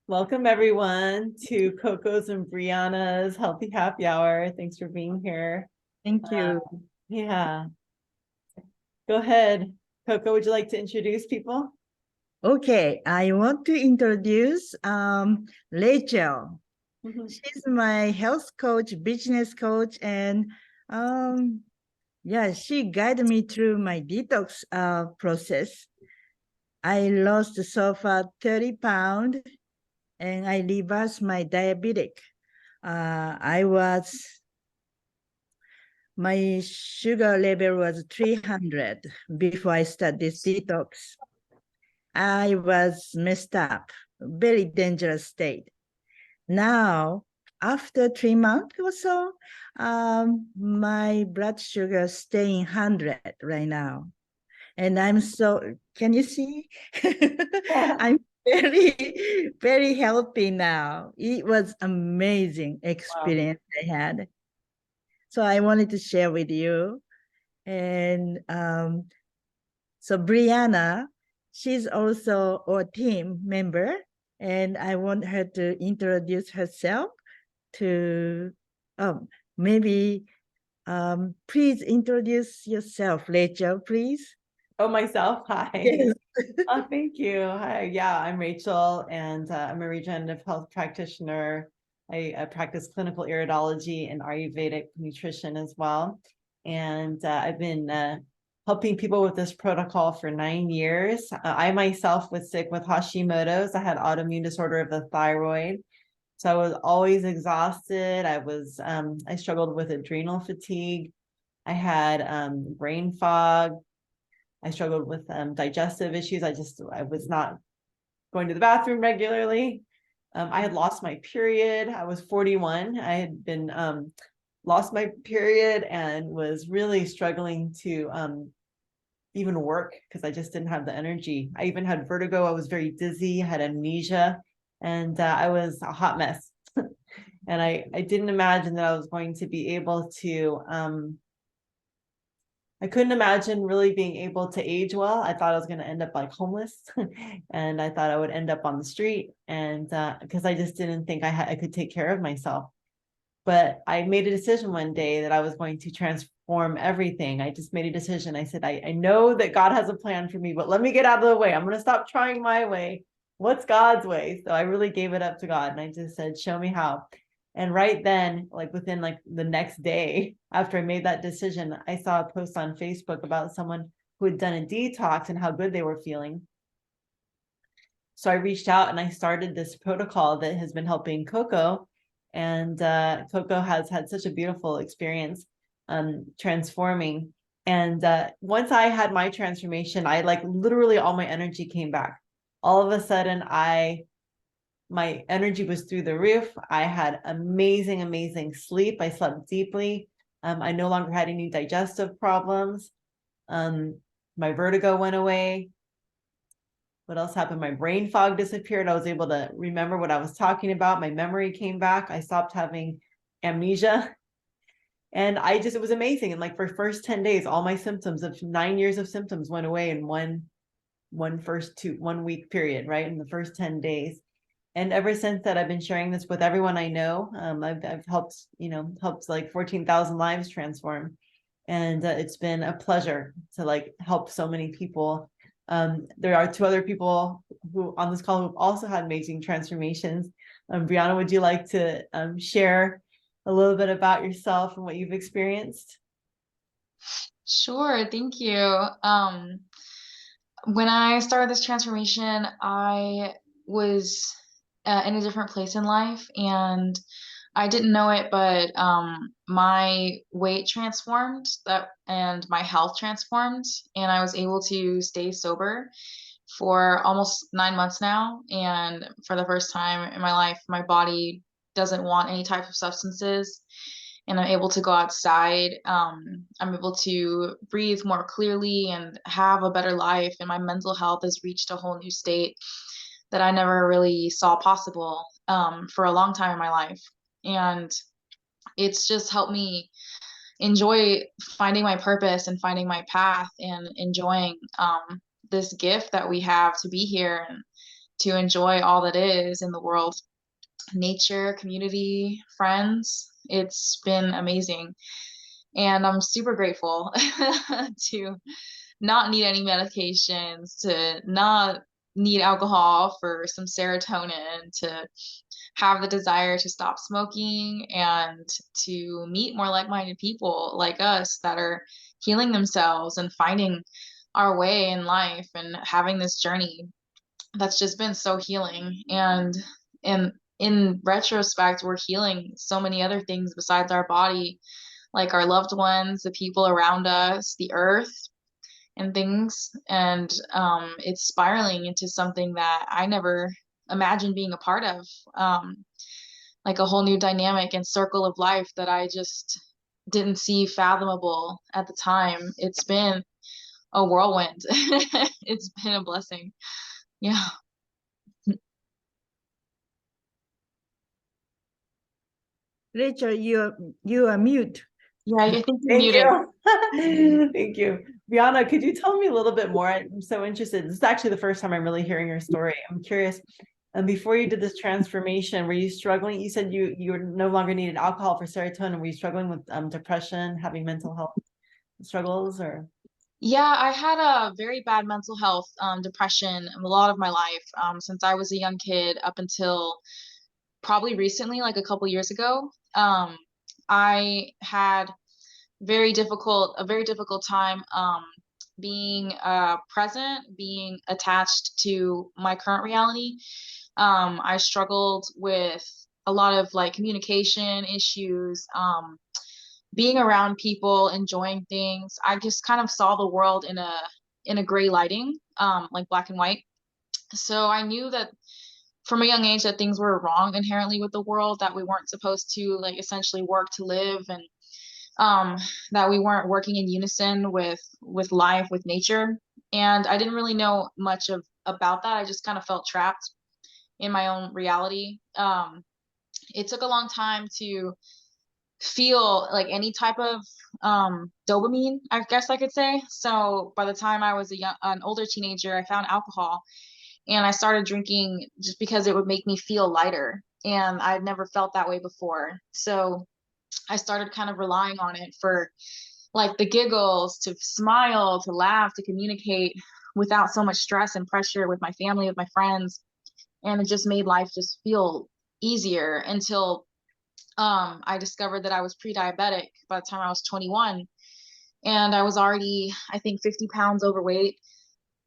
Welcome everyone to Coco's and Brianna's Healthy Happy Hour. Thanks for being here. Thank you. Yeah. Go ahead. Coco, would you like to introduce people? Okay, I want to introduce Rachel. She's my health coach, business coach, and yeah, she guided me through my detox process. I lost so far 30 pounds and I reversed my diabetic. My sugar level was 300 before I started this detox. I was messed up, very dangerous state. Now, after 3 months or so, my blood sugar staying 100 right now. And I'm so, can you see? I'm very, very healthy now. It was amazing experience I had. So I wanted to share with you. And so Brianna, she's also our team member, and I want her to introduce herself to maybe please introduce yourself, Rachel, please. Oh, myself. Hi. Yes. Oh, thank you. Hi. Yeah, I'm Rachel, and I'm a regenerative health practitioner. I practice clinical iridology and Ayurvedic nutrition as well. And I've been helping people with this protocol for 9 years. I myself was sick with Hashimoto's. I had autoimmune disorder of the thyroid. So I was always exhausted. I struggled with adrenal fatigue. I had brain fog. I struggled with digestive issues. I was not going to the bathroom regularly. I had lost my period. I was 41. I had been lost my period and was really struggling to even work because I just didn't have the energy. I even had vertigo. I was very dizzy, had amnesia, and I was a hot mess. And I didn't imagine that I was going to be able to I couldn't imagine really being able to age well. I thought I was going to end up like homeless and I thought I would end up on the street, and because I just didn't think I could take care of myself. But I made a decision one day that I was going to transform everything. I just made a decision. I said, I know that God has a plan for me, but let me get out of the way. I'm going to stop trying my way. What's God's way? So I really gave it up to God and I just said, show me how. And right then, like within like the next day after I made that decision, I saw a post on Facebook about someone who had done a detox and how good they were feeling. So I reached out and I started this protocol that has been helping Coco. And Coco has had such a beautiful experience transforming. And once I had my transformation, I like literally all my energy came back. All of a sudden, my energy was through the roof. I had amazing, amazing sleep. I slept deeply. I no longer had any digestive problems. My vertigo went away. What else happened? My brain fog disappeared. I was able to remember what I was talking about. My memory came back. I stopped having amnesia. And it was amazing. And like for first 10 days, all my symptoms of 9 years of symptoms went away in one week period, right? In the first 10 days. And ever since that, I've been sharing this with everyone I know. I've helped like 14,000 lives transform. And it's been a pleasure to like help so many people. There are 2 other people who on this call who've also had amazing transformations. Brianna, would you like to share a little bit about yourself and what you've experienced? Sure, thank you. When I started this transformation, I was in a different place in life, and I didn't know it, but my weight transformed and my health transformed, and I was able to stay sober for almost 9 months now. And for the first time in my life, my body doesn't want any type of substances, and I'm able to go outside. I'm able to breathe more clearly and have a better life. And my mental health has reached a whole new state that I never really saw possible for a long time in my life. And it's just helped me enjoy finding my purpose and finding my path and enjoying this gift that we have to be here and to enjoy all that is in the world, nature, community, friends. It's been amazing. And I'm super grateful to not need any medications, to not need alcohol for some serotonin, to have the desire to stop smoking and to meet more like-minded people like us that are healing themselves and finding our way in life and having this journey that's just been so healing. And in retrospect, we're healing so many other things besides our body, like our loved ones, the people around us, the earth, and things. And it's spiraling into something that I never imagined being a part of, like a whole new dynamic and circle of life that I just didn't see fathomable at the time. It's been a whirlwind. It's been a blessing. Yeah. Rachel, you are mute. Yeah, I think you're Thank muted. you. Thank you. Brianna, could you tell me a little bit more? I'm so interested. This is actually the first time I'm really hearing your story. I'm curious. And before you did this transformation, were you struggling? You said you were no longer needed alcohol for serotonin. Were you struggling with depression, having mental health struggles, or? Yeah, I had a very bad mental health, depression a lot of my life, since I was a young kid up until probably recently, like a couple years ago. I had a very difficult time being present, being attached to my current reality. I struggled with a lot of like communication issues, being around people, enjoying things. I just kind of saw the world in a gray lighting, like black and white. So I knew that from a young age that things were wrong inherently with the world, that we weren't supposed to like essentially work to live, and that we weren't working in unison with life, with nature. And I didn't really know much of about that. I just kind of felt trapped in my own reality. It took a long time to feel like any type of dopamine, I guess I could say. So by the time I was an older teenager, I found alcohol and I started drinking just because it would make me feel lighter. And I'd never felt that way before. So I started kind of relying on it for like the giggles, to smile, to laugh, to communicate without so much stress and pressure with my family, with my friends. And it just made life just feel easier until I discovered that I was pre-diabetic by the time I was 21. And I was already, I think, 50 pounds overweight.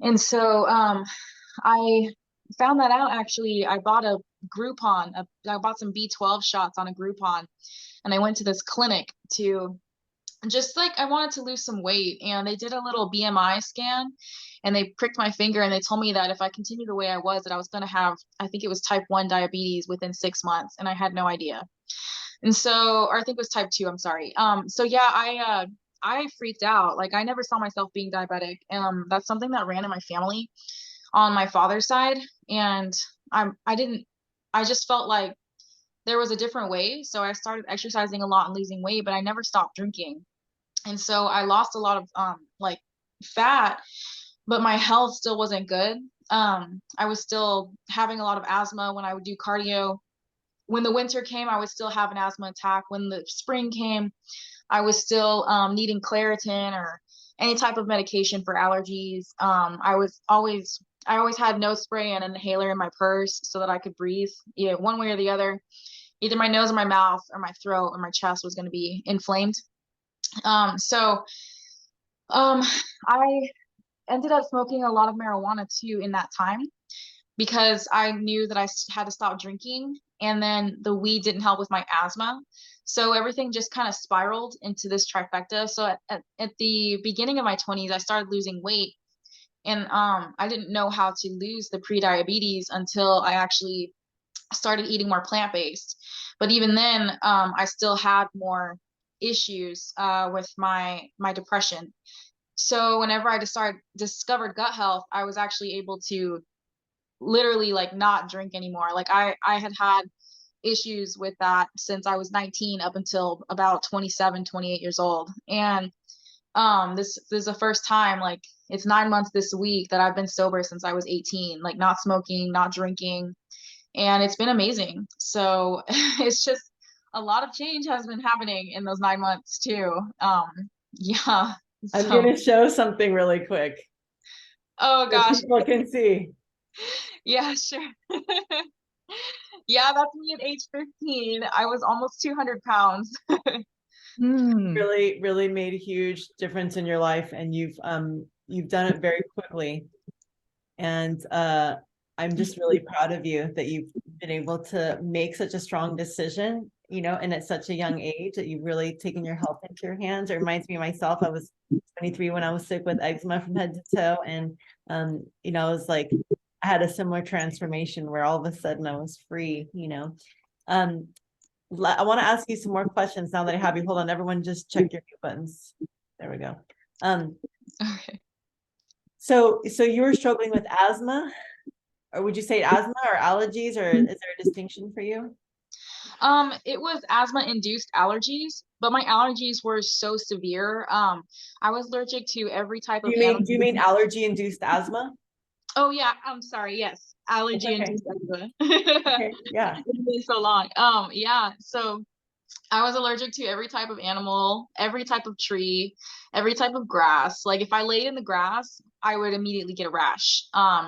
And so I found that out actually. I bought a Groupon. I bought some B12 shots on a Groupon. And I went to this clinic to just like I wanted to lose some weight, and they did a little BMI scan and they pricked my finger and they told me that if I continued the way I was, that I was going to have, I think it was type 1 diabetes within 6 months, and I had no idea. And so, or I think it was type 2, I'm sorry. So yeah, I freaked out. Like I never saw myself being diabetic. That's something that ran in my family on my father's side, and I didn't, I just felt like there was a different way. So I started exercising a lot and losing weight, but I never stopped drinking. And so I lost a lot of like fat, but my health still wasn't good. I was still having a lot of asthma when I would do cardio. When the winter came, I would still have an asthma attack. When the spring came, I was still needing Claritin or any type of medication for allergies. I always had nose spray and an inhaler in my purse so that I could breathe, one way or the other. Either my nose or my mouth or my throat or my chest was going to be inflamed. So I ended up smoking a lot of marijuana too in that time because I knew that I had to stop drinking, and then the weed didn't help with my asthma. So everything just kind of spiraled into this trifecta. So at the beginning of my 20s, I started losing weight, and I didn't know how to lose the pre-diabetes until I actually started eating more plant-based. But even then, I still had more issues with my depression. So whenever I discovered gut health, I was actually able to literally like not drink anymore. Like I had issues with that since I was 19 up until about 27, 28 years old. And this is the first time like it's 9 months this week that I've been sober since I was 18, like not smoking, not drinking, and it's been amazing. So it's just a lot of change has been happening in those 9 months too. Yeah. I'm So, gonna show something really quick oh so gosh. people can see. Yeah, sure. Yeah, that's me at age 15. I was almost 200 pounds. Hmm. Really, really made a huge difference in your life, and you've done it very quickly. And I'm just really proud of you that you've been able to make such a strong decision, and at such a young age that you've really taken your health into your hands. It reminds me of myself. I was 23 when I was sick with eczema from head to toe. And, I was like, I had a similar transformation where all of a sudden I was free. I want to ask you some more questions now that I have you. Hold on, everyone, just check your mute buttons. There we go. Okay. So you were struggling with asthma, or would you say asthma or allergies, or is there a distinction for you? It was asthma-induced allergies, but my allergies were so severe. I was allergic to every type of animal. Do you mean allergy-induced asthma? Oh yeah, I'm sorry. Yes, It's okay. allergy-induced asthma. Okay, yeah. It's been so long. Yeah. So I was allergic to every type of animal, every type of tree, every type of grass. Like if I laid in the grass, I would immediately get a rash.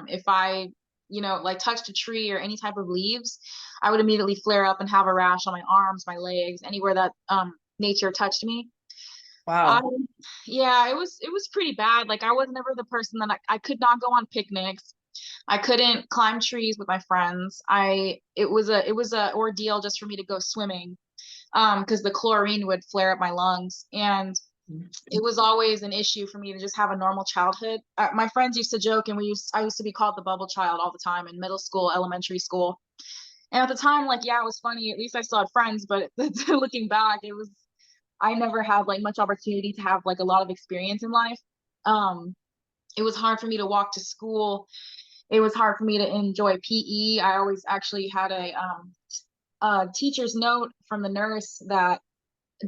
If I, like touched a tree or any type of leaves, I would immediately flare up and have a rash on my arms, my legs, anywhere that nature touched me. I, Wow. yeah, it was pretty bad. Like I was never the person that I could not go on picnics. I couldn't climb trees with my friends. It was a ordeal just for me to go swimming because the chlorine would flare up my lungs. And it was always an issue for me to just have a normal childhood. My friends used to joke, and I used to be called the bubble child all the time in middle school, elementary school. And at the time, like, yeah, it was funny. At least I still had friends, but looking back, I never had like much opportunity to have like a lot of experience in life. Um, it was hard for me to walk to school. It was hard for me to enjoy PE. I always actually had a teacher's note from the nurse that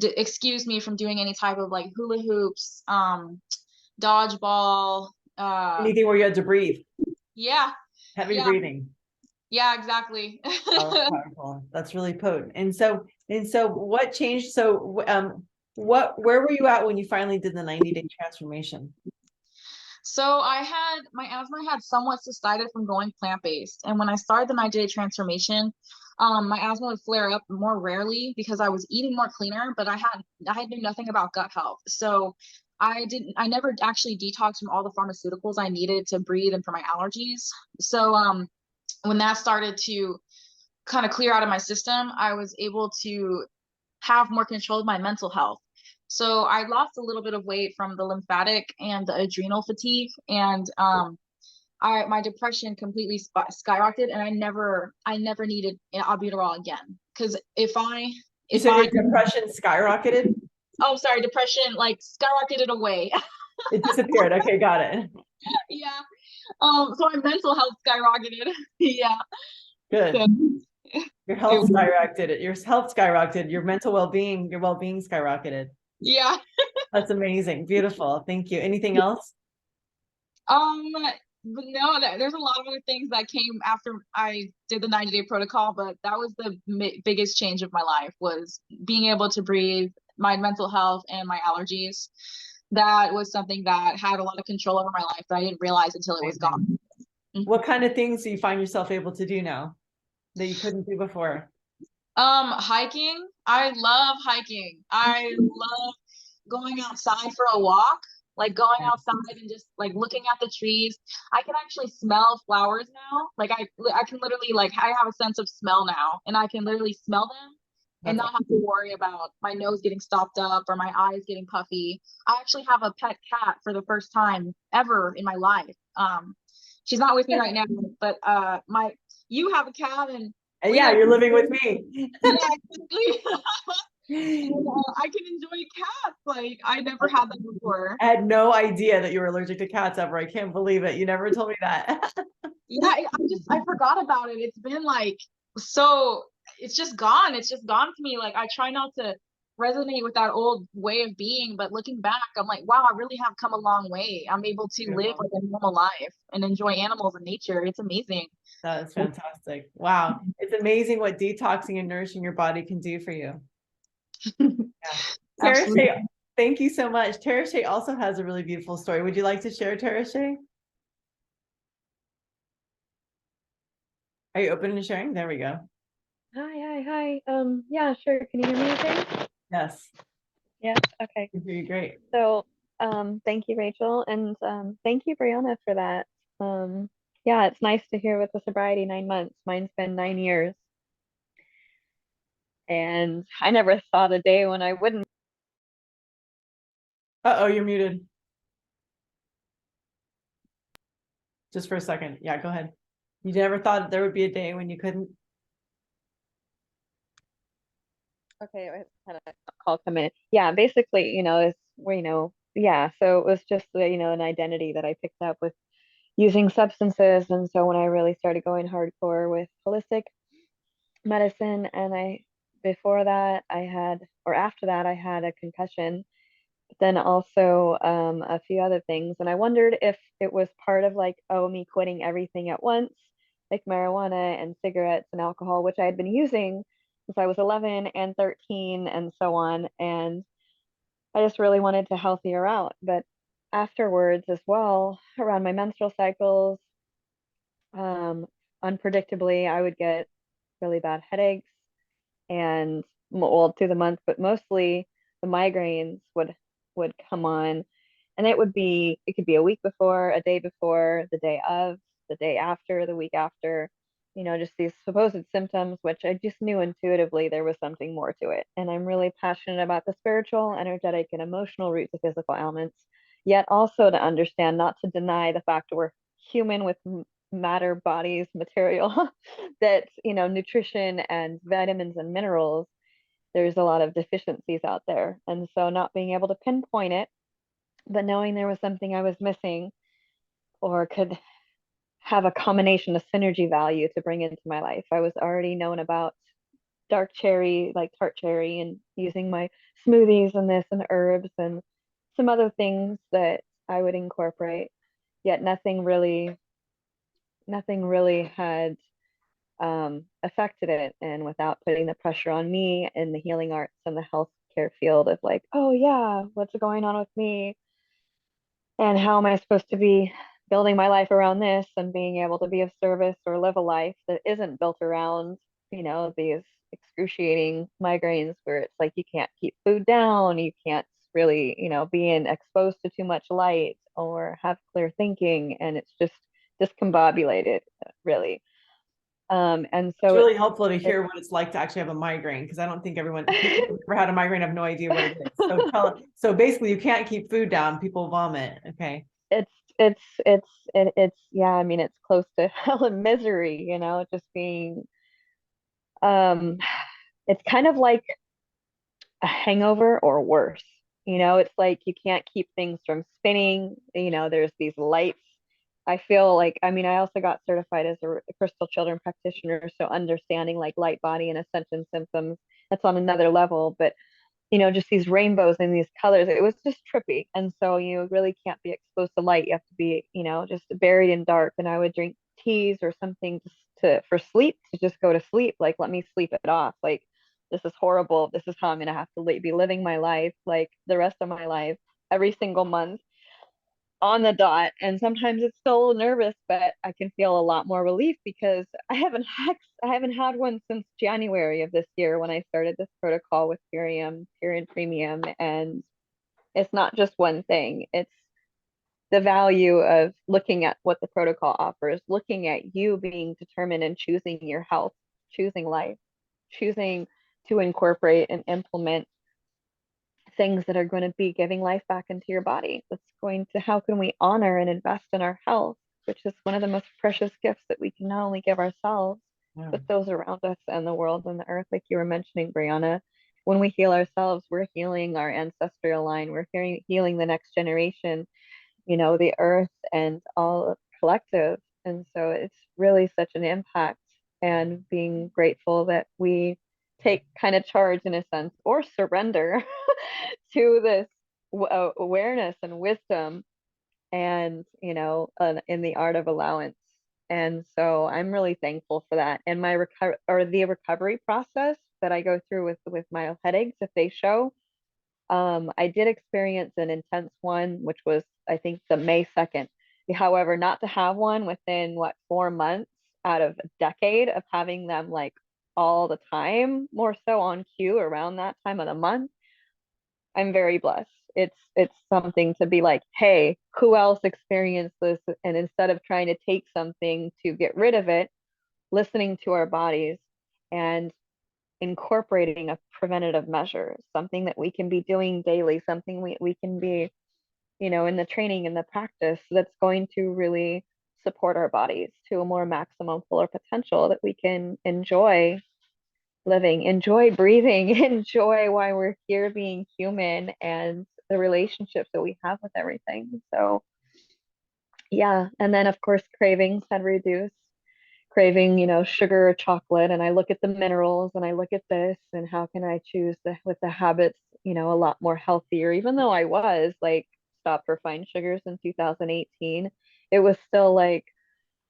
excuse me from doing any type of like hula hoops, dodgeball. Anything where you had to breathe, Yeah, heavy yeah, breathing. yeah, exactly. Oh, that's powerful. That's really potent. And so what changed? So where were you at when you finally did the 90-day transformation? So my asthma had somewhat subsided from going plant-based. And when I started the 90-day transformation, my asthma would flare up more rarely because I was eating more cleaner, but I knew nothing about gut health. So I never actually detoxed from all the pharmaceuticals I needed to breathe and for my allergies. So when that started to kind of clear out of my system, I was able to have more control of my mental health. So I lost a little bit of weight from the lymphatic and the adrenal fatigue, and my depression completely skyrocketed, and I never needed albuterol again. Because You if said I your depression skyrocketed? oh sorry, depression like skyrocketed away. It disappeared. Okay, got it. Yeah. So my mental health skyrocketed. Yeah. Good. So Your it, health skyrocketed. Your health skyrocketed. Your mental well-being, your well-being skyrocketed. yeah. That's amazing. Beautiful. Thank you. Anything else? But no, there's a lot of other things that came after I did the 90-day protocol, but that was the biggest change of my life was being able to breathe, my mental health, and my allergies. That was something that had a lot of control over my life that I didn't realize until it was Amazing. gone. What kind of things do you find yourself able to do now that you couldn't do before? Hiking. I love hiking. I love going outside for a walk, like going outside and just like looking at the trees. I can actually smell flowers now. Like I can literally like I have a sense of smell now, and I can literally smell them and That's not have to worry about my nose getting stopped up or my eyes getting puffy. I actually have a pet cat for the first time ever in my life. She's not with me right now, but you have a cat, and yeah, you're living with me. yeah, exactly. I can enjoy cats. Like I never had that before. I had no idea that you were allergic to cats ever. I can't believe it. You never told me that. Yeah, I forgot about it. It's been like so. It's just gone. It's just gone to me. Like I try not to resonate with that old way of being, but looking back, I'm like, wow, I really have come a long way. I'm able to live Beautiful. like a normal life and enjoy animals and nature. It's amazing. That is fantastic. Wow. It's amazing what detoxing and nourishing your body can do for you. Yeah. Tara Absolutely. Shay, thank you so much. Tara Shay also has a really beautiful story. Would you like to share, Tara Shay? Are you open to sharing? There we go. Hi. Yeah, sure. Can you hear me okay? Yes, Yes, okay. I can hear you great. So, thank you, Rachel, and thank you, Brianna, for that. Yeah, it's nice to hear with the sobriety 9 months. Mine's been 9 years, and I never thought a day when I wouldn't. Uh-oh, you're muted. Just for a second. Yeah, go ahead. You never thought there would be a day when you couldn't? Okay, I had a call come in. Yeah, basically, it's where, yeah. So it was just, an identity that I picked up with using substances, and so when I really started going hardcore with holistic medicine, and before that I had, or after that I had a concussion, but then also a few other things, and I wondered if it was part of like, oh, me quitting everything at once, like marijuana and cigarettes and alcohol, which I had been using since I was 11 and 13 and so on, and I just really wanted to healthier out. But afterwards as well, around my menstrual cycles, um unpredictably I would get really bad headaches, and well, through the month, but mostly the migraines would come on, and it could be a week before, a day before, the day of, the day after, the week after, just these supposed symptoms, which I just knew intuitively there was something more to it. And I'm really passionate about the spiritual, energetic, and emotional roots of physical ailments, yet also to understand, not to deny the fact that we're human with matter bodies, material, that, nutrition and vitamins and minerals, there's a lot of deficiencies out there. And so not being able to pinpoint it, but knowing there was something I was missing or could have a combination of synergy value to bring into my life. I was already known about dark cherry, like tart cherry, and using my smoothies and this and herbs and some other things that I would incorporate, yet nothing really had affected it. And without putting the pressure on me in the healing arts and the healthcare field of like, oh yeah, what's going on with me? And how am I supposed to be building my life around this and being able to be of service or live a life that isn't built around, these excruciating migraines where it's like you can't keep food down, you can't really, being exposed to too much light or have clear thinking, and it's just discombobulated, really. And It's so really helpful to it hear what it's like to actually have a migraine, because I don't think people who've ever had a migraine have no idea what it is. So basically you can't keep food down, people vomit. Okay. it's yeah, I mean, it's close to hell and misery, just being um it's kind of like a hangover or worse. It's like you can't keep things from spinning. There's these lights. I feel like, I mean, I also got certified as a crystal children practitioner, so understanding like light body and ascension symptoms, that's on another level. But just these rainbows and these colors. It was just trippy. And so you really can't be exposed to light. You have to be, just buried in dark. And I would drink teas or something just for sleep, to just go to sleep. Like, let me sleep it off. Like, this is horrible. This is how I'm going to have to be living my life, like the rest of my life, every single month on the dot. And sometimes it's still nervous, but I can feel a lot more relief because I haven't had one since January of this year, when I started this protocol with Purium Premium. And it's not just one thing. It's the value of looking at what the protocol offers, looking at you being determined and choosing your health, choosing life, choosing to incorporate and implement things that are going to be giving life back into your body. How can we honor and invest in our health, which is one of the most precious gifts that we can not only give ourselves, Yeah. but those around us and the world and the earth, like you were mentioning, Brianna. When we heal ourselves, we're healing our ancestral line, we're healing the next generation, the earth and all collective. And so it's really such an impact, and being grateful that we take kind of charge in a sense, or surrender to this awareness and wisdom, and in the art of allowance. And so I'm really thankful for that. And my the recovery process that I go through with my headaches, if they show, I did experience an intense one, which was, I think, the May 2nd. However, not to have one within 4 months out of a decade of having them like all the time, more so on cue around that time of the month, I'm very blessed. It's something to be like, hey, who else experienced this? And instead of trying to take something to get rid of it, listening to our bodies and incorporating a preventative measure, something that we can be doing daily, something we can be, in the training and the practice that's going to really support our bodies to a more maximum fuller potential that we can enjoy living, enjoy breathing, enjoy why we're here being human and the relationships that we have with everything. So yeah, and then of course cravings had reduced, craving, sugar or chocolate, and I look at the minerals and I look at this and how can I choose with the habits, a lot more healthier, even though I was like stopped refined sugars in 2018, it was still like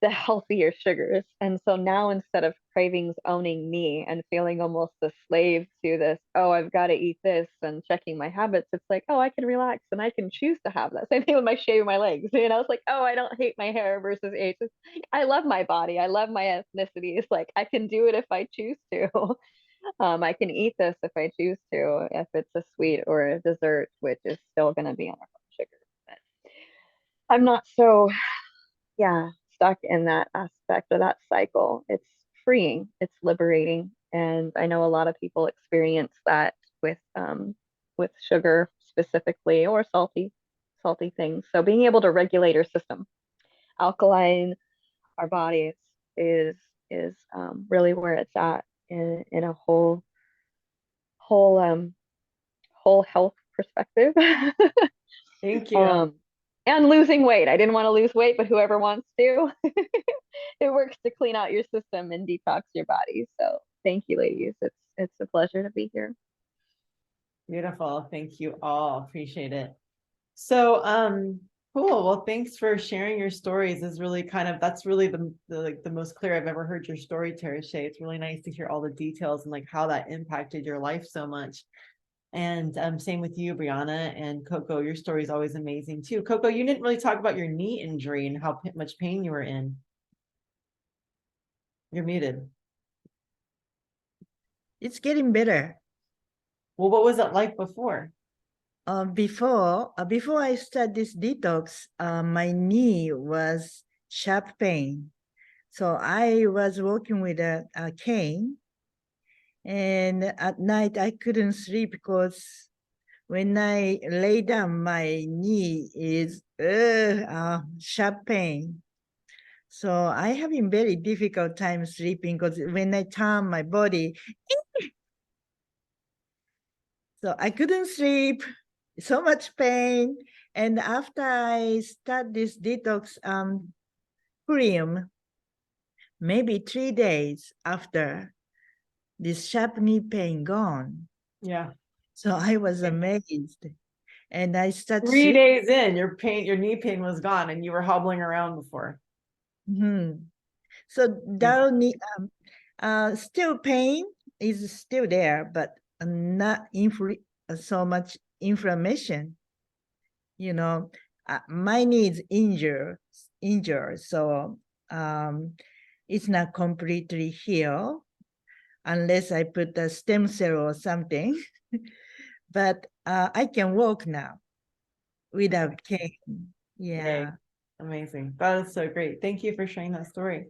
the healthier sugars. And so now instead of cravings owning me and feeling almost a slave to this, oh, I've got to eat this and checking my habits, it's like, oh, I can relax and I can choose to have that. Same thing with my shaving my legs. It's like, oh, I don't hate my hair versus age. I love my body. I love my ethnicity. It's like I can do it if I choose to. I can eat this if I choose to, if it's a sweet or a dessert, which is still going to be on our sugar. But I'm not so, yeah, stuck in that aspect of that cycle. It's freeing, it's liberating. And I know a lot of people experience that with sugar specifically, or salty things. So being able to regulate our system, alkaline our bodies is really where it's at in a whole whole health perspective. Thank you. And losing weight. I didn't want to lose weight, but whoever wants to, it works to clean out your system and detox your body. So thank you, ladies. It's a pleasure to be here. Beautiful. Thank you all. Appreciate it. So, cool. Well, thanks for sharing your stories. Is really that's really the most clear I've ever heard your story, Tereshe. It's really nice to hear all the details and like how that impacted your life so much. And same with you, Brianna, and Koko. Your story is always amazing too. Koko, you didn't really talk about your knee injury and how much pain you were in. You're muted. It's getting better. Well, what was it like before? Before I started this detox, my knee was sharp pain. So I was walking with a cane, and at night I couldn't sleep because when I lay down, my knee is sharp pain. So I having very difficult time sleeping because when I turn my body, so I couldn't sleep, so much pain. And after I start this detox cream, maybe 3 days after, this sharp knee pain gone. Yeah. So I was amazed. And I started 3 days in, your knee pain was gone and you were hobbling around before. So still pain is still there, but not so much inflammation. My knee is injured, so it's not completely healed unless I put a stem cell or something. But I can walk now without cane. Yeah. Yay. Amazing. That is so great. Thank you for sharing that story.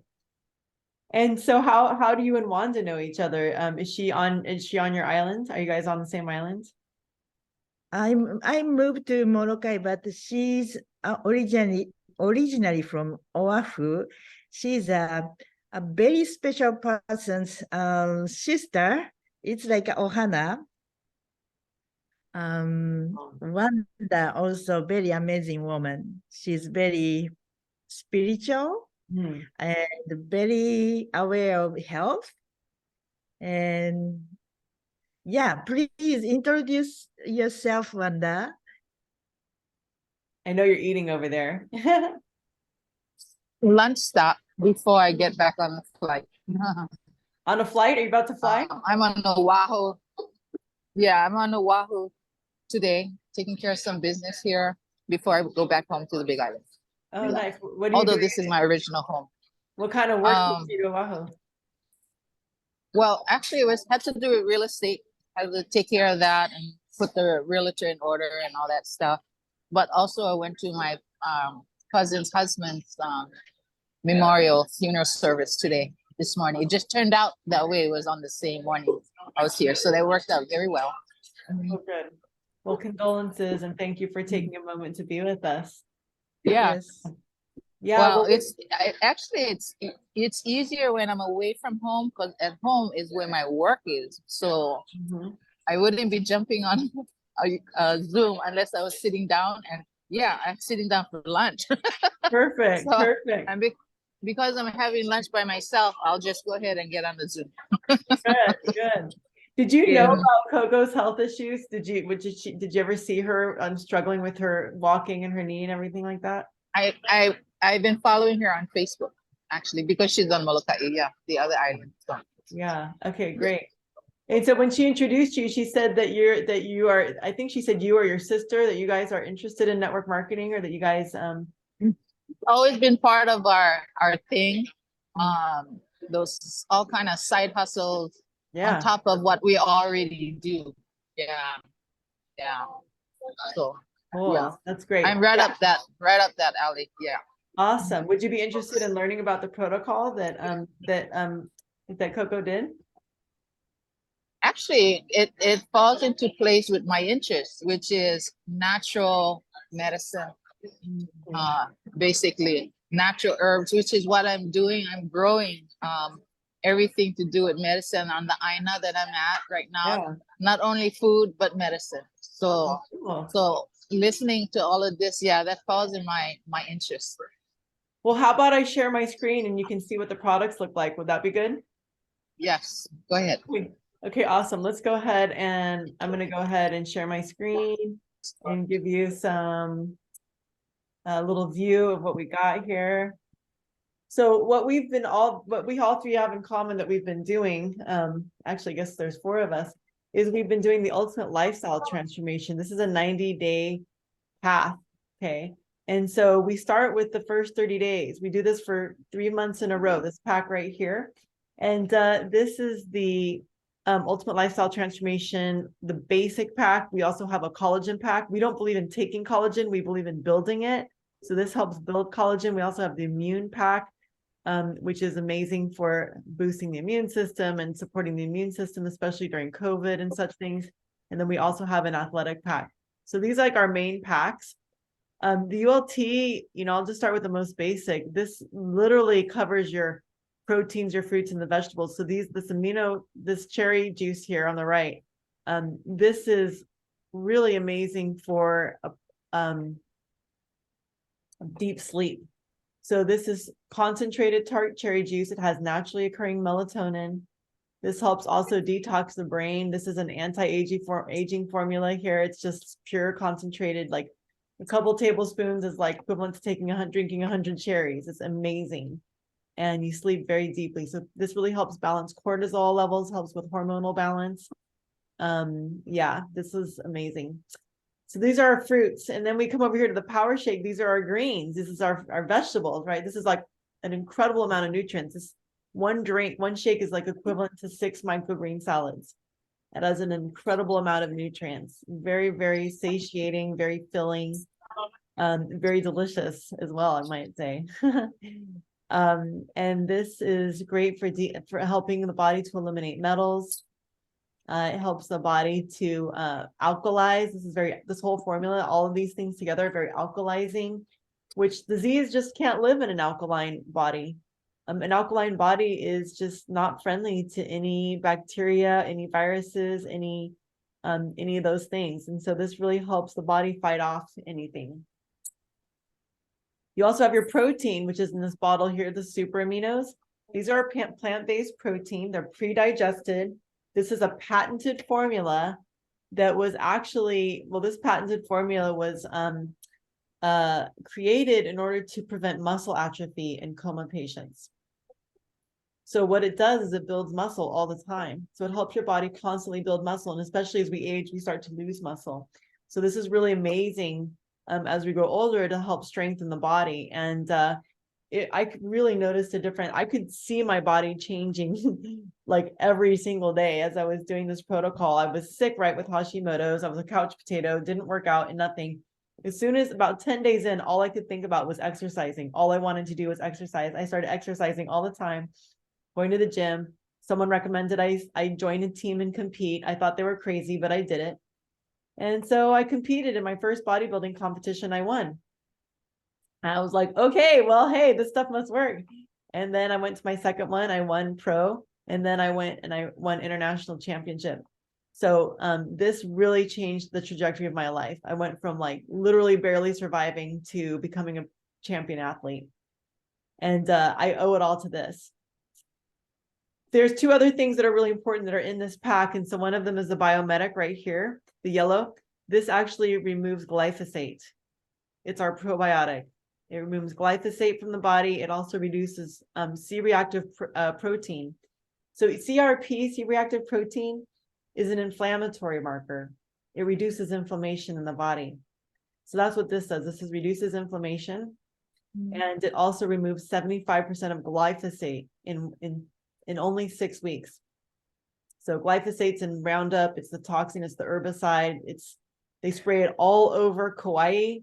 And so how do you and Wanda know each other? Is she on your island? Are you guys on the same island? I moved to Molokai, but she's originally from Oahu. She's a very special person's sister. It's like Ohana. Wanda also very amazing woman. She's very spiritual and very aware of health. And Yeah, please introduce yourself, Wanda. I know you're eating over there. Lunch stop before I get back on the flight. On a flight? Are you about to fly? I'm on Oahu. Yeah, I'm on Oahu today, taking care of some business here before I go back home to the Big Island. Oh, nice. What are you Although doing? this is my original home. What kind of work Um, did you do, Oahu? Well, actually, it had to do with real estate. I had to take care of that and put the realtor in order and all that stuff. But also, I went to my cousin's husband's memorial funeral service this morning. It just turned out that way. It was on the same morning I was here, so that worked out very well. Oh, good. Well, condolences and thank you for taking a moment to be with us. Yeah. Yes. Yeah, Well, well, it's easier when I'm away from home, because at home is where my work is. So mhm. I wouldn't be jumping on a Zoom unless I was sitting down, and yeah, I'm sitting down for lunch. Perfect, So, perfect. and because I'm having lunch by myself, I'll just go ahead and get on the Zoom. Good, good. Did you know Yeah. about Coco's health issues? Did you ever see her struggling with her walking and her knee and everything like that? I've been following her on Facebook, actually, because she's on Molokai, yeah, the other island. So. Yeah. Okay, great. And so when she introduced you, she said that you are, I think she said you or your sister, that you guys are interested in network marketing, or that you guys Always been part of our thing. Those all kind of side hustles on top of what we already do. Yeah. So Cool. yeah, That's great. I'm right up that alley. Yeah. Awesome. Would you be interested in learning about the protocol that Coco did? Actually, it falls into place with my interest, which is natural medicine, basically natural herbs, which is what I'm doing. I'm growing everything to do with medicine on the Aina that I'm at right now. Yeah. Not only food, but medicine. So, Cool. so listening to all of this, yeah, that falls in my interest. Well, how about I share my screen and you can see what the products look like? Would that be good? Yes, go ahead. Okay, awesome. Let's go ahead and I'm going to go ahead and share my screen and give you some a little view of what we got here. So what we all three have in common that we've been doing, actually, I guess there's 4 of us, is we've been doing the ultimate lifestyle transformation. This is a 90-day path. Okay. And so we start with the first 30 days. We do this for 3 months in a row, this pack right here. And this is the ultimate lifestyle transformation, the basic pack. We also have a collagen pack. We don't believe in taking collagen. We believe in building it. So this helps build collagen. We also have the immune pack, which is amazing for boosting the immune system and supporting the immune system, especially during COVID and such things. And then we also have an athletic pack. So these are like our main packs. The ULT, I'll just start with the most basic. This literally covers your proteins, your fruits, and the vegetables. So this cherry juice here on the right, this is really amazing for deep sleep. So this is concentrated tart cherry juice. It has naturally occurring melatonin. This helps also detox the brain. This is an anti-aging formula here. It's just pure concentrated, like a couple tablespoons is like equivalent to drinking 100 cherries. It's amazing. And you sleep very deeply. So this really helps balance cortisol levels, helps with hormonal balance. Yeah, this is amazing. So these are our fruits. And then we come over here to the power shake. These are our greens. This is our vegetables, right? This is like an incredible amount of nutrients. This one shake is like equivalent to 6 microgreen salads. It has an incredible amount of nutrients. Very, very satiating, very filling, very delicious as well, I might say. And this is great for helping the body to eliminate metals. It helps the body to alkalize. This whole formula, all of these things together are very alkalizing, which disease just can't live in an alkaline body. An alkaline body is just not friendly to any bacteria, any viruses, any of those things. And so this really helps the body fight off anything. You also have your protein, which is in this bottle here, the super aminos. These are plant-based protein. They're pre-digested. This is a patented formula that was actually, well, this patented formula was created in order to prevent muscle atrophy in coma patients. So what it does is it builds muscle all the time. So it helps your body constantly build muscle. And especially as we age, we start to lose muscle. So this is really amazing as we grow older to help strengthen the body. And I could really notice a difference. I could see my body changing like every single day as I was doing this protocol. I was sick, right, with Hashimoto's. I was a couch potato, didn't work out and nothing. As soon as about 10 days in, all I could think about was exercising. All I wanted to do was exercise. I started exercising all the time, going to the gym. Someone recommended I join a team and compete. I thought they were crazy, but I did it. And so I competed in my first bodybuilding competition. I won. I was like, okay, well, hey, this stuff must work. And then I went to my second one. I won pro, and then I went and I won international championship. So this really changed the trajectory of my life. I went from like literally barely surviving to becoming a champion athlete. And I owe it all to this. There's two other things that are really important that are in this pack. And so one of them is the biomedic right here, the yellow. This actually removes glyphosate. It's our probiotic. It removes glyphosate from the body. It also reduces C-reactive protein. So CRP, C-reactive protein, is an inflammatory marker. It reduces inflammation in the body. So that's what this does. This reduces inflammation. And it also removes 75% of glyphosate in only 6 weeks. So glyphosate's in Roundup. It's the toxin. It's the herbicide. They spray it all over Kauai.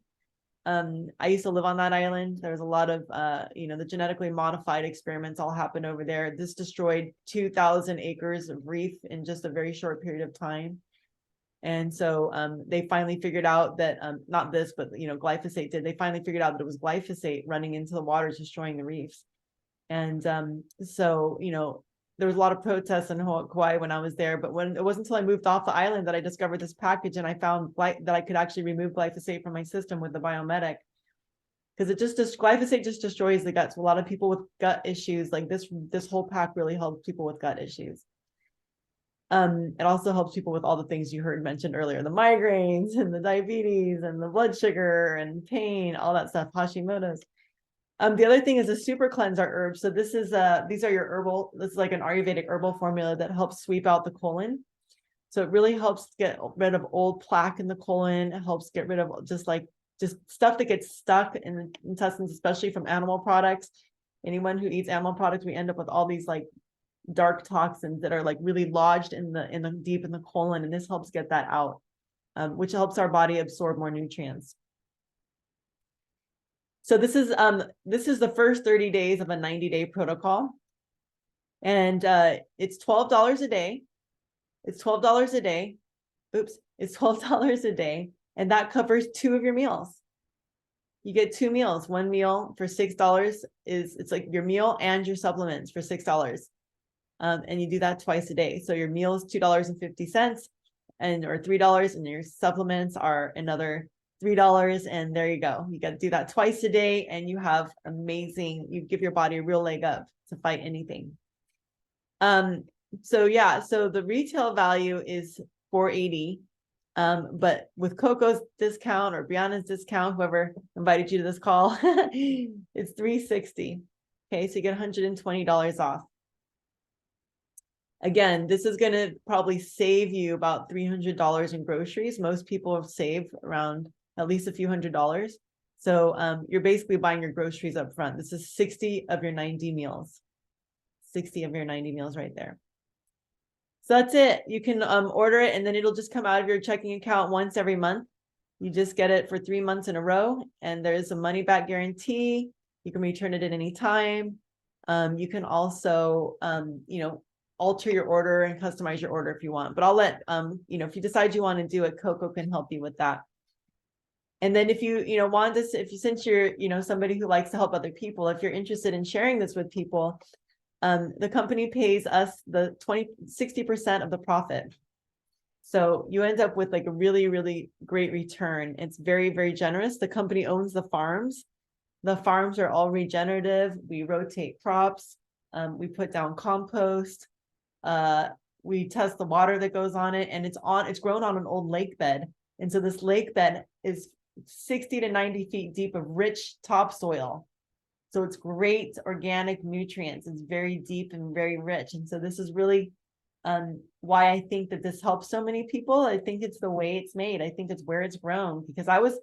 I used to live on that island. There's a lot of, the genetically modified experiments all happened over there. This destroyed 2,000 acres of reef in just a very short period of time. And so they finally figured out that, not this, but, glyphosate did. They finally figured out that it was glyphosate running into the waters, destroying the reefs. And so, there was a lot of protests in Kauai when I was there, but when it wasn't until I moved off the island that I discovered this package, and I found that I could actually remove glyphosate from my system with the biomedic, because glyphosate just destroys the guts. A lot of people with gut issues, like this whole pack really helps people with gut issues. It also helps people with all the things you heard mentioned earlier, the migraines and the diabetes and the blood sugar and pain, all that stuff, Hashimoto's. The other thing is a super cleanse our herbs. So this is these are your herbal, this is like an Ayurvedic herbal formula that helps sweep out the colon. So it really helps get rid of old plaque in the colon. It helps get rid of just stuff that gets stuck in the intestines, especially from animal products. Anyone who eats animal products, we end up with all these like dark toxins that are like really lodged in the deep in the colon, and this helps get that out, which helps our body absorb more nutrients. So this is the first 30 days of a 90-day protocol. And it's $12 a day. It's $12 a day. Oops, it's $12 a day. And that covers 2 of your meals. You get 2 meals. One meal for $6 it's like your meal and your supplements for $6. And you do that twice a day. So your meal is $2.50 or $3, and your supplements are another $3, and there you go. You got to do that twice a day, and you have you give your body a real leg up to fight anything. So yeah, so the retail value is $480, but with Koko's discount or Brianna's discount, whoever invited you to this call, it's $360. Okay, so you get $120 off. Again, this is going to probably save you about $300 in groceries. Most people have saved around at least a few $100s. So you're basically buying your groceries up front. This is 60 of your 90 meals. 60 of your 90 meals right there. So that's it. You can order it, and then it'll just come out of your checking account once every month. You just get it for 3 months in a row, and there's a money back guarantee. You can return it at any time. You can also, alter your order and customize your order if you want. But I'll let, if you decide you want to do it, Koko can help you with that. And then if you, want this, since you're, somebody who likes to help other people, if you're interested in sharing this with people, the company pays us the 60% of the profit. So you end up with like a really, really great return. It's very, very generous. The company owns the farms. The farms are all regenerative. We rotate crops. We put down compost. we test the water that goes on it, and it's grown on an old lake bed. And so this lake bed is 60 to 90 feet deep of rich topsoil. So it's great organic nutrients. It's very deep and very rich. And so this is really why I think that this helps so many people. I think it's the way it's made. I think it's where it's grown, because I was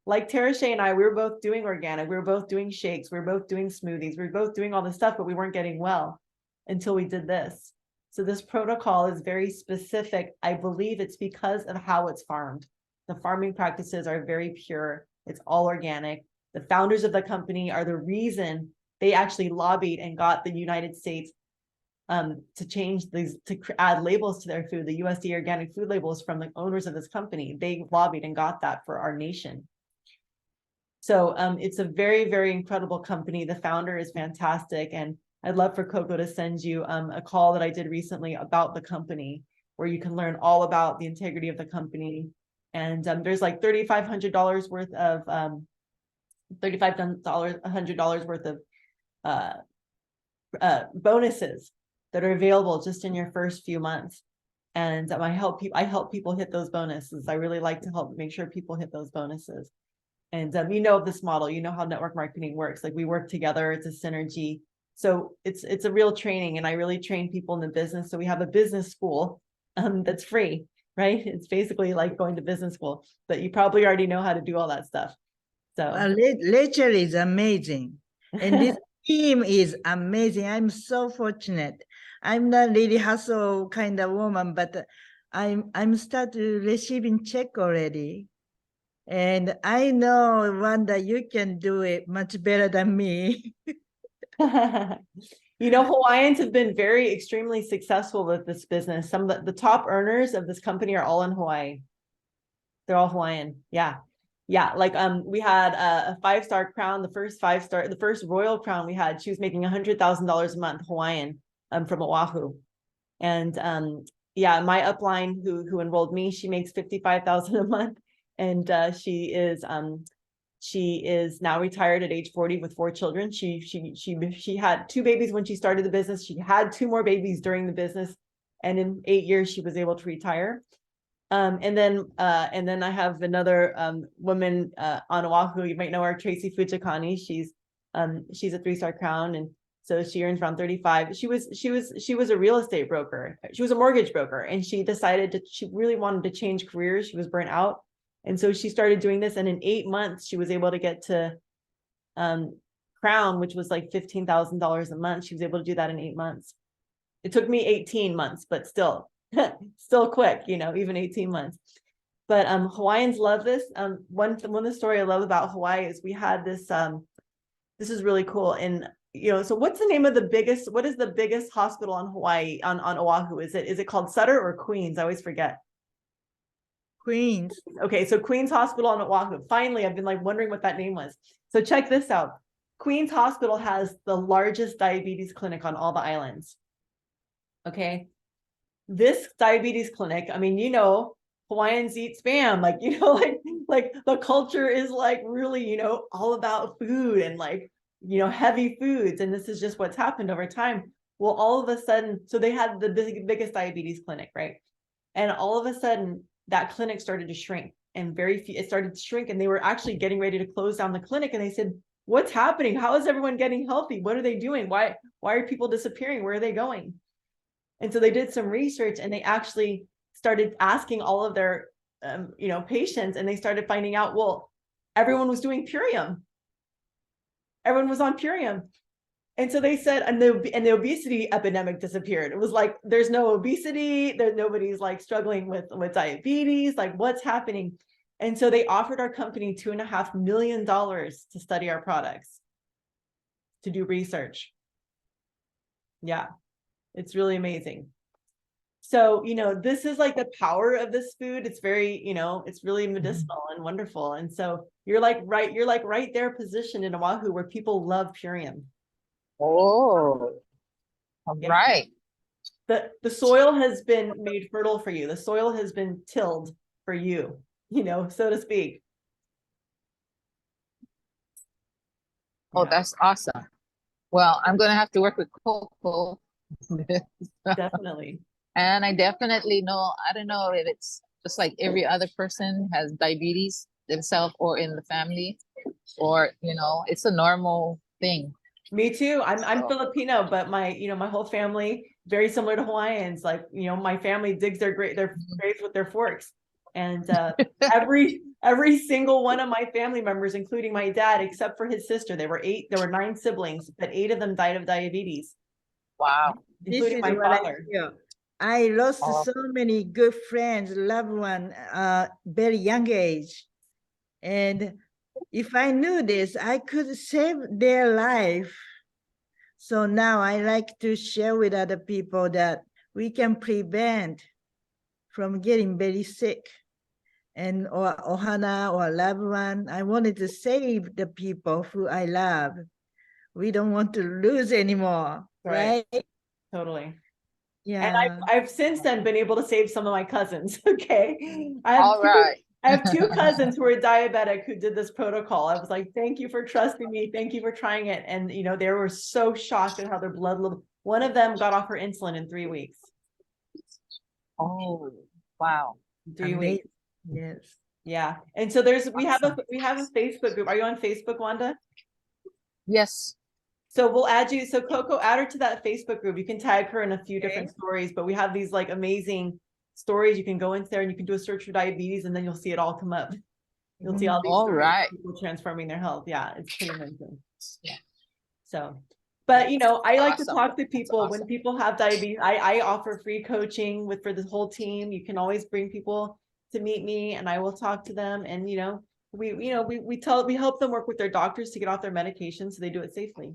like Tara Shea and I, we were both doing organic. We were both doing shakes. We were both doing smoothies. We were both doing all this stuff, but we weren't getting well until we did this. So this protocol is very specific. I believe it's because of how it's farmed. The farming practices are very pure. It's all organic. The founders of the company are the reason they actually lobbied and got the United States to change these, to add labels to their food, the USDA organic food labels from the owners of this company. They lobbied and got that for our nation. So it's a very, very incredible company. The founder is fantastic. And I'd love for Koko to send you a call that I did recently about the company, where you can learn all about the integrity of the company. And there's like $3,500 worth of $3,500 worth of bonuses that are available just in your first few months. And I help people hit those bonuses. I really like to help make sure people hit those bonuses. And you know this model, you know how network marketing works. Like we work together, it's a synergy. So it's a real training, and I really train people in the business. So we have a business school that's free, right? It's basically like going to business school, but you probably already know how to do all that stuff. So lecture is amazing, and this team is amazing. I'm so fortunate. I'm not really hustle kind of woman, but I'm started receiving check already. And I know, Wanda, you can do it much better than me. you know, Hawaiians have been very extremely successful with this business. Some of the top earners of this company are all in Hawaii. They're all Hawaiian. Yeah. Yeah. Like we had a 5-star crown, the first royal crown we had, she was making $100,000 a month, Hawaiian, from Oahu. And yeah, my upline who enrolled me, she makes $55,000 a month. And she is now retired at age 40 with 4 children. She had 2 babies when she started the business. She had 2 more babies during the business, and in 8 years she was able to retire. And then I have another woman on Oahu. You might know her, Tracy Fujikani. She's a 3-star crown, and so she earns around 35. She was a real estate broker. She was a mortgage broker, and she really wanted to change careers. She was burnt out. And so she started doing this, and in 8 months, she was able to get to crown, which was like $15,000 a month. She was able to do that in 8 months. It took me 18 months, but still quick, you know, even 18 months. But Hawaiians love this. One the story I love about Hawaii is we had this, this is really cool. And, you know, so what's the name of what is the biggest hospital on Hawaii, on Oahu? Is it called Sutter or Queens? I always forget. Queens. Okay, so Queens Hospital on Oahu. Finally, I've been like wondering what that name was. So check this out. Queens Hospital has the largest diabetes clinic on all the islands. Okay. This diabetes clinic, I mean, you know, Hawaiians eat spam, like, you know, like the culture is like really, you know, all about food and like, you know, heavy foods. And this is just what's happened over time. Well, all of a sudden, so they had the biggest diabetes clinic, right? And all of a sudden, that clinic started to shrink, and it started to shrink, and they were actually getting ready to close down the clinic. And they said, what's happening? How is everyone getting healthy? What are they doing? Why are people disappearing? Where are they going? And so they did some research, and they actually started asking all of their, you know, patients, and they started finding out, well, everyone was doing Purium. Everyone was on Purium. And so they said, and the obesity epidemic disappeared. It was like, there's no obesity, nobody's like struggling with diabetes, like what's happening? And so they offered our company $2.5 million to study our products, to do research. Yeah, it's really amazing. So, you know, this is like the power of this food. It's very, you know, it's really medicinal and wonderful. And so you're like right there positioned in Oahu where people love Purium. Oh, all Yeah. right. The soil has been made fertile for you. The soil has been tilled for you, you know, so to speak. Oh, Yeah, that's awesome. Well, I'm going to have to work with Koko. definitely. And I definitely know, I don't know if it's just like every other person has diabetes themselves or in the family, or, it's a normal thing. Me too. I'm So- Filipino, but my whole family, very similar to Hawaiians. Like, my family digs their graves with their forks. And every single one of my family members, including my dad, except for his sister, there were 9 siblings, but 8 of them died of diabetes, Wow. This including is my what I father. feel. I lost Oh. so many good friends, loved one, very young age. And if I knew this, I could save their life. So now I like to share with other people that we can prevent from getting very sick. And or Ohana or loved one, I wanted to save the people who I love. We don't want to lose anymore, Right. right? Totally. Yeah. And I've since then been able to save some of my cousins. Okay. I All right. have 2 cousins who are diabetic who did this protocol. I was like, thank you for trusting me. Thank you for trying it. And they were so shocked at how their blood level. One of them got off her insulin in 3 weeks. Oh, wow. 3 Amazing. weeks. Yes. Yeah. And so we have a Facebook group. Are you on Facebook, Wanda? Yes. So we'll add you. So Koko, add her to that Facebook group. You can tag her in a few different stories, but we have these like amazing stories. You can go into there and you can do a search for diabetes, and then you'll see it all come up. You'll see all these All stories of right. people transforming their health. Yeah, it's pretty amazing. Yeah. So, but I like to Awesome. talk to people That's when awesome. people have diabetes. I offer free coaching for the whole team. You can always bring people to meet me, and I will talk to them. And we help them work with their doctors to get off their medication so they do it safely.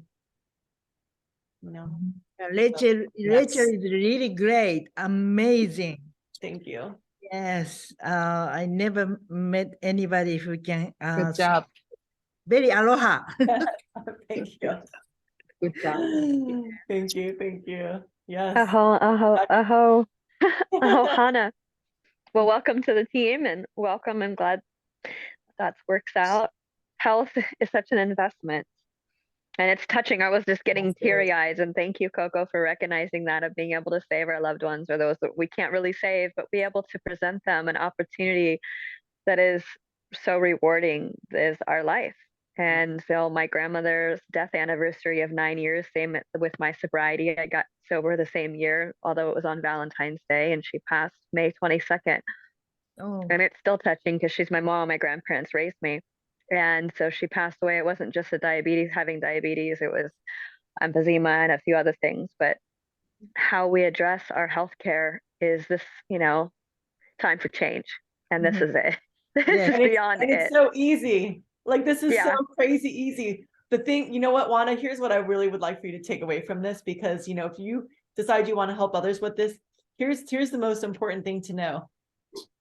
Rachel Yes. is really great, amazing. Thank you. Yes, I never met anybody who can. Good job. Very aloha. Thank you. Good job. Thank you. Thank you. Yes. Aho, Hana. Well, welcome to the team and welcome. I'm glad that works out. Health is such an investment. And it's touching. I was just getting teary-eyed, and thank you, Koko, for recognizing that, of being able to save our loved ones, or those that we can't really save, but be able to present them an opportunity that is so rewarding is our life. And so my grandmother's death anniversary of 9 years, same with my sobriety. I got sober the same year, although it was on Valentine's Day, and she passed May 22nd. Oh, And it's still touching because she's my mom. My grandparents raised me. And so she passed away. It wasn't just having diabetes, it was emphysema and a few other things. But how we address our healthcare is this, time for change. And this is it. This Yes. is beyond and it's it. so easy. Like, this is Yeah. so crazy easy. The thing, you know what, Wanda, here's what I really would like for you to take away from this, because, if you decide you want to help others with this, here's the most important thing to know.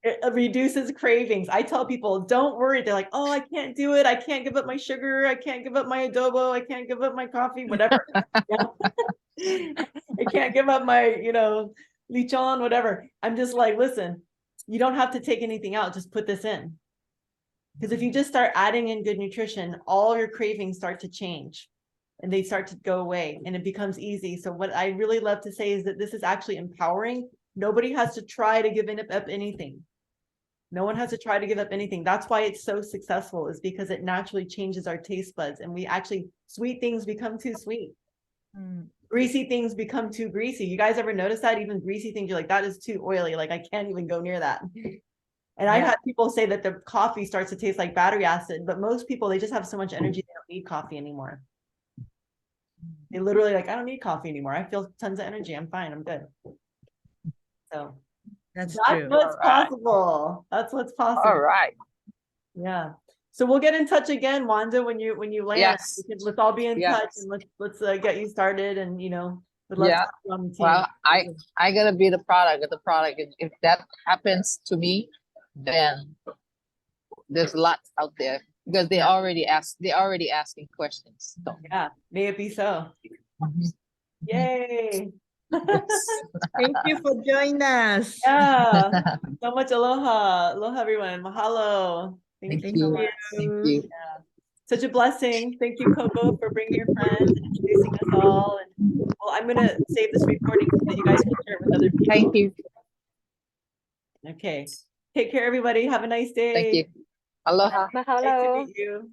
It reduces cravings. I tell people, don't worry. They're like, oh, I can't do it. I can't give up my sugar. I can't give up my adobo. I can't give up my coffee, whatever. I can't give up my, lechon, whatever. I'm just like, listen, you don't have to take anything out. Just put this in. Because if you just start adding in good nutrition, all your cravings start to change and they start to go away and it becomes easy. So what I really love to say is that this is actually empowering. Nobody has to try to give up anything. No one has to try to give up anything. That's why it's so successful, is because it naturally changes our taste buds, and sweet things become too sweet. Greasy things become too greasy. You guys ever notice that? Even greasy things, you're like, that is too oily. Like, I can't even go near that. And I've had people say that the coffee starts to taste like battery acid, but most people, they just have so much energy, they don't need coffee anymore. They literally I don't need coffee anymore. I feel tons of energy. I'm fine. I'm good. So that's that's true. what's possible. That's what's possible. All right. Yeah. So we'll get in touch again, Wanda, when you land. Yes. Let's all be in Yes. touch, and let's get you started, and we'd love to Yeah. have you on the team. Well, I gotta be the product of the product. If that happens to me, then there's lots out there, because they're already asking questions. So. Yeah, may it be so. Mhm. Yay. Yes. Thank you for joining us. Yeah. So much aloha. Aloha, everyone. Mahalo. Thank Thank you. you. Thank you. Such a blessing. Thank you, Koko, for bringing your friends and introducing us all. And well, I'm going to save this recording so that you guys can share it with other people. Thank you. Okay. Take care, everybody. Have a nice day. Thank you. Aloha. Nice to Mahalo. meet you.